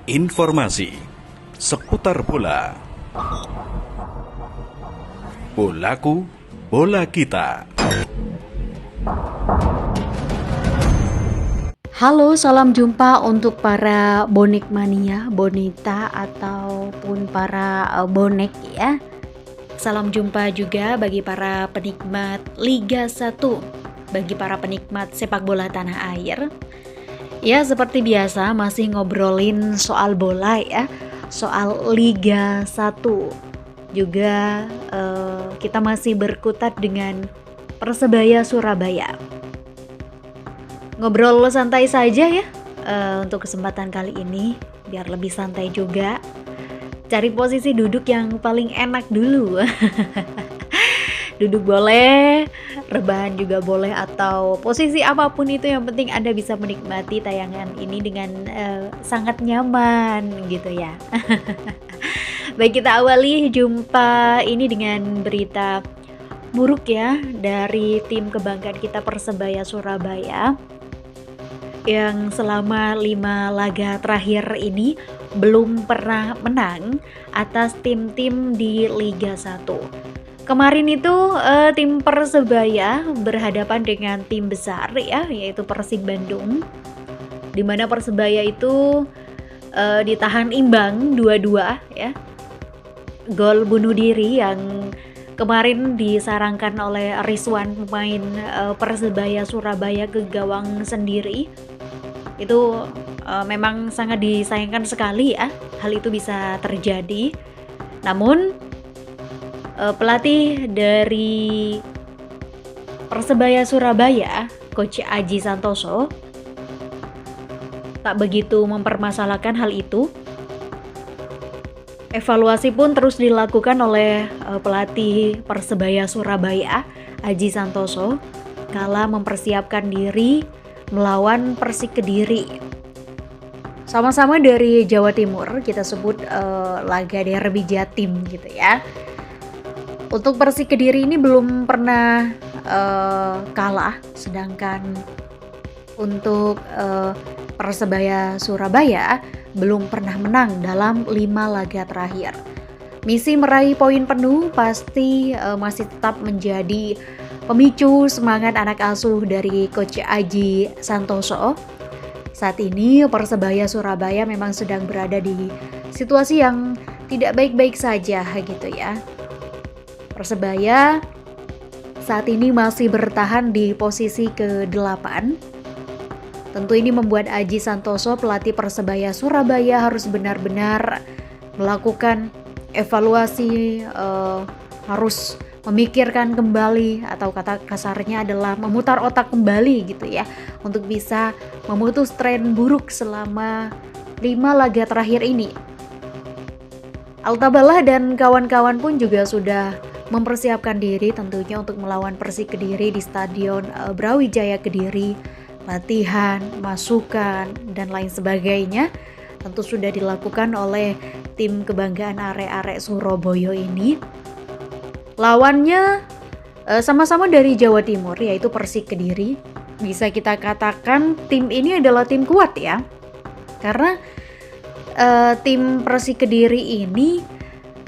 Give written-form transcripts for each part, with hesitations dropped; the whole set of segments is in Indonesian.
Informasi seputar bola. Bolaku, bola kita. Halo, salam jumpa untuk para bonek mania, bonita ataupun para bonek ya. Salam jumpa juga bagi para penikmat Liga 1, bagi para penikmat sepak bola tanah air. Ya, seperti biasa masih ngobrolin soal bola ya, soal Liga 1. Juga kita masih berkutat dengan Persebaya Surabaya. Ngobrol santai saja ya untuk kesempatan kali ini, biar lebih santai juga. Cari posisi duduk yang paling enak dulu. Duduk boleh, rebahan juga boleh, atau posisi apapun itu, yang penting Anda bisa menikmati tayangan ini dengan sangat nyaman gitu ya. Baik, kita awali jumpa ini dengan berita buruk ya dari tim kebanggaan kita Persebaya Surabaya yang selama 5 laga terakhir ini belum pernah menang atas tim-tim di Liga 1. Kemarin itu tim Persebaya berhadapan dengan tim besar ya, yaitu Persib Bandung, di mana Persebaya itu ditahan imbang 2-2 ya. Gol bunuh diri yang kemarin disarankan oleh Rizwan, pemain Persebaya Surabaya, ke gawang sendiri. Itu memang sangat disayangkan sekali ya hal itu bisa terjadi. Namun pelatih dari Persebaya Surabaya, Coach Aji Santoso, tak begitu mempermasalahkan hal itu. Evaluasi pun terus dilakukan oleh pelatih Persebaya Surabaya, Aji Santoso, kala mempersiapkan diri melawan Persik Kediri. Sama-sama dari Jawa Timur, kita sebut laga derby Jatim gitu ya. Untuk Persik Kediri ini belum pernah kalah, sedangkan untuk Persebaya Surabaya belum pernah menang dalam 5 laga terakhir. Misi meraih poin penuh pasti masih tetap menjadi pemicu semangat anak asuh dari Coach Aji Santoso. Saat ini Persebaya Surabaya memang sedang berada di situasi yang tidak baik-baik saja gitu ya. Persebaya saat ini masih bertahan di posisi ke-8. Tentu ini membuat Aji Santoso, pelatih Persebaya Surabaya, harus benar-benar melakukan evaluasi, harus memikirkan kembali, atau kata kasarnya adalah memutar otak kembali gitu ya, untuk bisa memutus tren buruk selama 5 laga terakhir ini. Altabala dan kawan-kawan pun juga sudah mempersiapkan diri tentunya untuk melawan Persik Kediri di Stadion Brawijaya Kediri. Latihan, masukan, dan lain sebagainya tentu sudah dilakukan oleh tim kebanggaan arek-arek Surabaya ini. Lawannya sama-sama dari Jawa Timur, yaitu Persik Kediri. Bisa kita katakan tim ini adalah tim kuat ya, karena tim Persik Kediri ini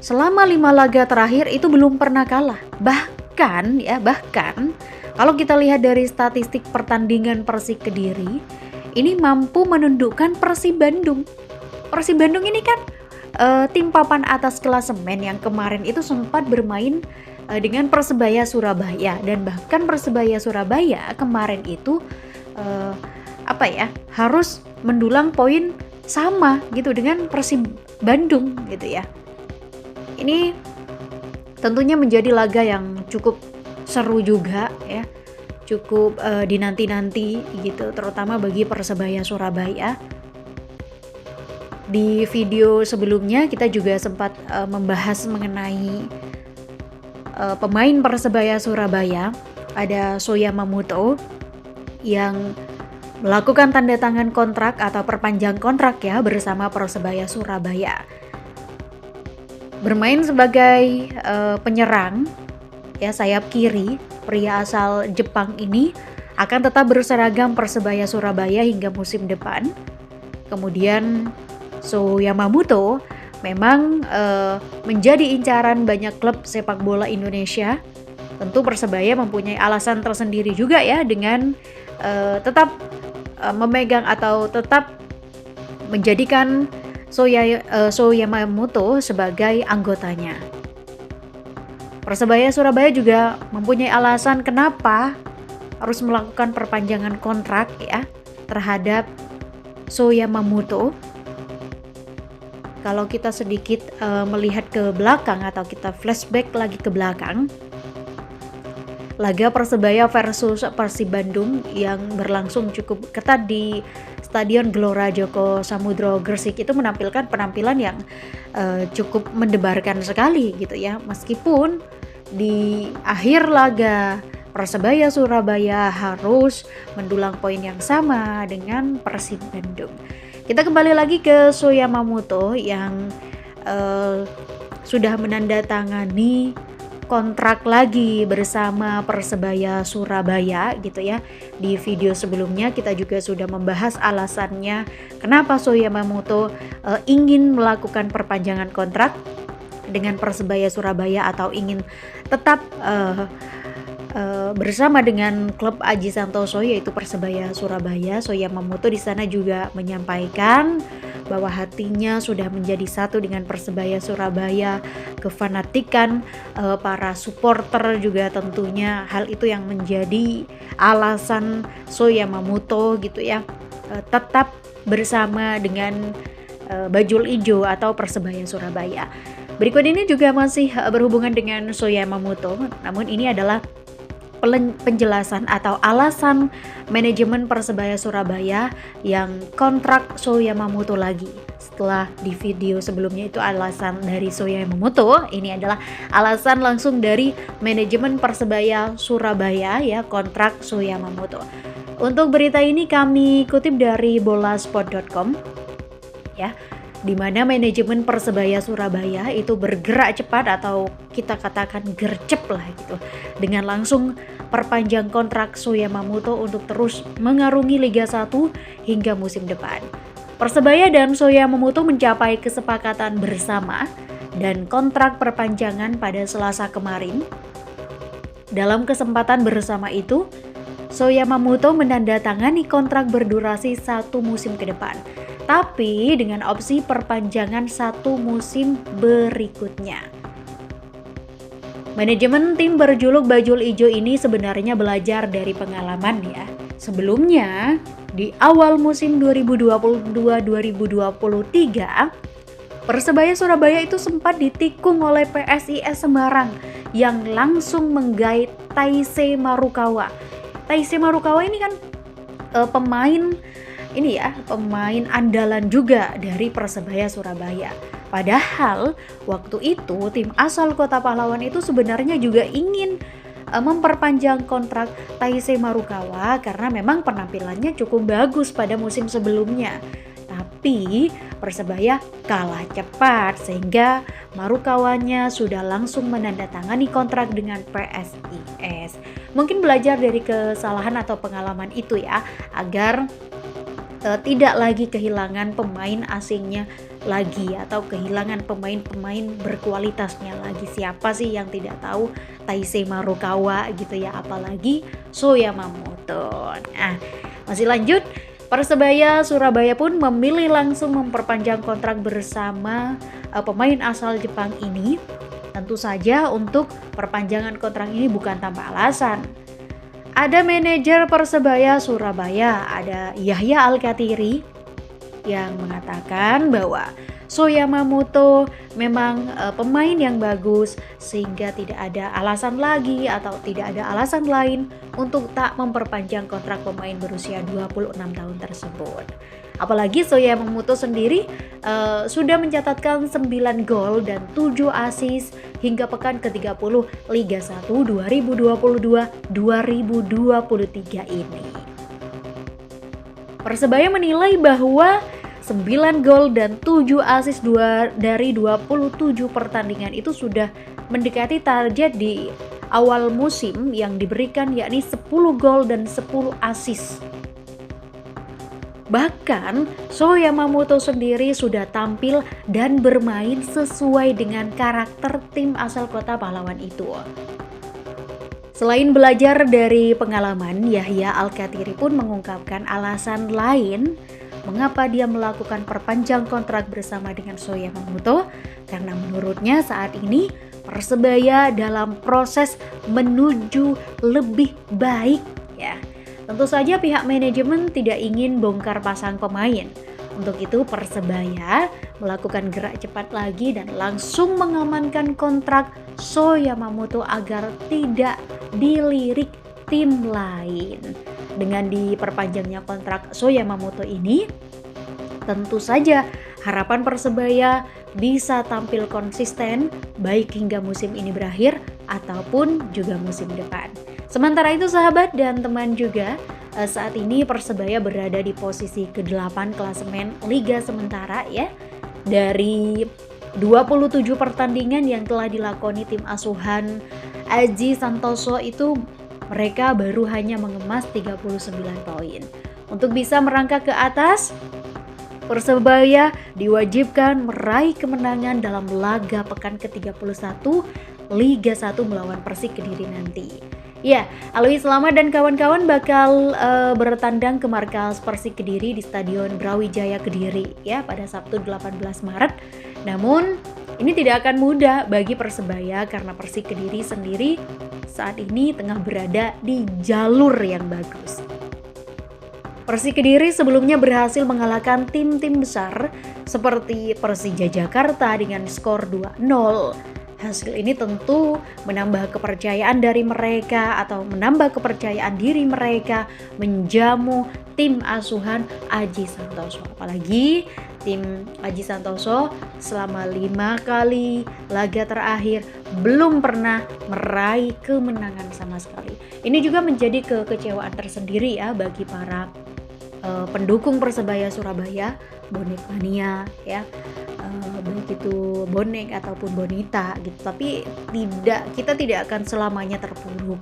selama 5 laga terakhir itu belum pernah kalah. Bahkan kalau kita lihat dari statistik pertandingan Persik Kediri, ini mampu menundukkan Persib Bandung. Persib Bandung ini kan tim papan atas klasemen yang kemarin itu sempat bermain dengan Persebaya Surabaya, dan bahkan Persebaya Surabaya kemarin itu harus mendulang poin sama gitu dengan Persib Bandung gitu ya. Ini tentunya menjadi laga yang cukup seru juga ya, cukup dinanti-nanti gitu, terutama bagi Persebaya Surabaya. Di video sebelumnya kita juga sempat membahas mengenai pemain Persebaya Surabaya, ada Soya Mamuto yang melakukan tanda tangan kontrak atau perpanjang kontrak ya bersama Persebaya Surabaya. Bermain sebagai penyerang ya, sayap kiri, pria asal Jepang ini akan tetap berseragam Persebaya Surabaya hingga musim depan. Kemudian So Yamamoto memang menjadi incaran banyak klub sepak bola Indonesia. Tentu Persebaya mempunyai alasan tersendiri juga ya dengan tetap memegang atau tetap menjadikan So Yamamoto sebagai anggotanya. Persebaya Surabaya juga mempunyai alasan kenapa harus melakukan perpanjangan kontrak ya terhadap So Yamamoto. Kalau kita sedikit melihat ke belakang atau kita flashback lagi ke belakang, laga Persebaya versus Persib Bandung yang berlangsung cukup ketat di Stadion Gelora Joko Samudro Gresik itu menampilkan penampilan yang cukup mendebarkan sekali gitu ya. Meskipun di akhir laga Persebaya Surabaya harus mendulang poin yang sama dengan Persib Bandung. Kita kembali lagi ke So Yamamoto yang sudah menandatangani kontrak lagi bersama Persebaya Surabaya gitu ya. Di video sebelumnya kita juga sudah membahas alasannya kenapa So Yamamoto ingin melakukan perpanjangan kontrak dengan Persebaya Surabaya atau ingin tetap bersama dengan klub Aji Santoso yaitu Persebaya Surabaya. So Yamamoto di sana juga menyampaikan bahwa hatinya sudah menjadi satu dengan Persebaya Surabaya, kefanatikan para supporter juga tentunya hal itu yang menjadi alasan So Yamamoto gitu ya tetap bersama dengan Bajul Ijo atau Persebaya Surabaya. Berikut ini juga masih berhubungan dengan So Yamamoto, namun ini adalah penjelasan atau alasan manajemen Persebaya Surabaya yang kontrak So Yamamoto lagi. Setelah di video sebelumnya itu alasan dari So Yamamoto, ini adalah alasan langsung dari manajemen Persebaya Surabaya ya kontrak So Yamamoto. Untuk berita ini kami kutip dari bolasport.com ya, di mana manajemen Persebaya Surabaya itu bergerak cepat atau kita katakan gercep lah gitu dengan langsung perpanjang kontrak So Yamamoto untuk terus mengarungi Liga 1 hingga musim depan. Persebaya dan So Yamamoto mencapai kesepakatan bersama dan kontrak perpanjangan pada Selasa kemarin. Dalam kesempatan bersama itu, So Yamamoto menandatangani kontrak berdurasi 1 musim ke depan, tapi dengan opsi perpanjangan 1 musim berikutnya. Manajemen tim berjuluk Bajul Ijo ini sebenarnya belajar dari pengalaman ya. Sebelumnya, di awal musim 2022-2023, Persebaya Surabaya itu sempat ditikung oleh PSIS Semarang yang langsung menggait Taisei Marukawa. Taisei Marukawa ini kan pemain andalan juga dari Persebaya Surabaya. Padahal waktu itu tim asal Kota Pahlawan itu sebenarnya juga ingin memperpanjang kontrak Taisei Marukawa karena memang penampilannya cukup bagus pada musim sebelumnya. Tapi Persebaya kalah cepat sehingga Marukawanya sudah langsung menandatangani kontrak dengan PSIS. Mungkin belajar dari kesalahan atau pengalaman itu ya, agar tidak lagi kehilangan pemain asingnya lagi atau kehilangan pemain-pemain berkualitasnya lagi. Siapa sih yang tidak tahu Taisei Marukawa gitu ya, apalagi So Yamamoto. Nah, masih lanjut, Persebaya Surabaya pun memilih langsung memperpanjang kontrak bersama pemain asal Jepang ini. Tentu saja untuk perpanjangan kontrak ini bukan tanpa alasan. Ada manajer Persebaya Surabaya, ada Yahya Al-Katiri yang mengatakan bahwa So Yamamoto memang pemain yang bagus sehingga tidak ada alasan lagi atau tidak ada alasan lain untuk tak memperpanjang kontrak pemain berusia 26 tahun tersebut. Apalagi So Yamamoto sendiri sudah mencatatkan 9 gol dan 7 assist hingga pekan ke-30 Liga 1 2022-2023 ini. Persebaya menilai bahwa 9 gol dan 7 assist dari 27 pertandingan itu sudah mendekati target di awal musim yang diberikan, yakni 10 gol dan 10 assist. Bahkan Sho Yamamoto sendiri sudah tampil dan bermain sesuai dengan karakter tim asal kota pahlawan itu. Selain belajar dari pengalaman, Yahya Al-Kathiri pun mengungkapkan alasan lain mengapa dia melakukan perpanjang kontrak bersama dengan Sho Yamamoto, karena menurutnya saat ini Persebaya dalam proses menuju lebih baik ya. Tentu saja pihak manajemen tidak ingin bongkar pasang pemain. Untuk itu Persebaya melakukan gerak cepat lagi dan langsung mengamankan kontrak Sho Yamamoto agar tidak dilirik tim lain. Dengan diperpanjangnya kontrak Sho Yamamoto ini, tentu saja harapan Persebaya bisa tampil konsisten baik hingga musim ini berakhir ataupun juga musim depan. Sementara itu sahabat dan teman juga, saat ini Persebaya berada di posisi ke-8 klasemen Liga Sementara ya. Dari 27 pertandingan yang telah dilakoni tim asuhan Aji Santoso itu, mereka baru hanya mengemas 39 poin. Untuk bisa merangkak ke atas, Persebaya diwajibkan meraih kemenangan dalam laga pekan ke-31 Liga 1 melawan Persik Kediri nanti. Ya, Alwi Selamat dan kawan-kawan bakal bertandang ke markas Persik Kediri di Stadion Brawijaya Kediri ya pada Sabtu 18 Maret. Namun ini tidak akan mudah bagi Persebaya karena Persik Kediri sendiri saat ini tengah berada di jalur yang bagus. Persik Kediri sebelumnya berhasil mengalahkan tim-tim besar seperti Persija Jakarta dengan skor 2-0. Hasil ini tentu menambah kepercayaan dari mereka atau menambah kepercayaan diri mereka menjamu tim asuhan Aji Santoso. Apalagi tim Aji Santoso selama 5 kali laga terakhir belum pernah meraih kemenangan sama sekali. Ini juga menjadi kekecewaan tersendiri ya bagi para pendukung Persebaya Surabaya, bonek mania ya. Baik itu bonek ataupun bonita gitu, tapi kita tidak akan selamanya terpuruk.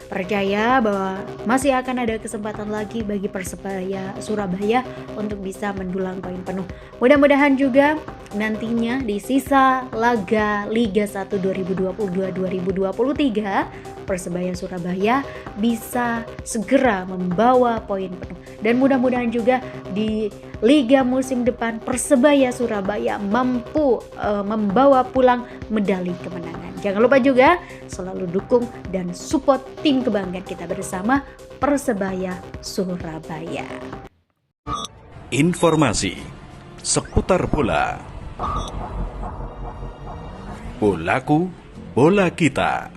Percaya bahwa masih akan ada kesempatan lagi bagi Persebaya Surabaya untuk bisa mendulang poin penuh. Mudah-mudahan juga nantinya di sisa laga Liga 1 2022-2023 Persebaya Surabaya bisa segera membawa poin penuh. Dan mudah-mudahan juga di Liga musim depan Persebaya Surabaya mampu membawa pulang medali kemenangan. Jangan lupa juga selalu dukung dan support tim kebanggaan kita bersama Persebaya Surabaya. Informasi seputar bola. Bolaku, bola kita.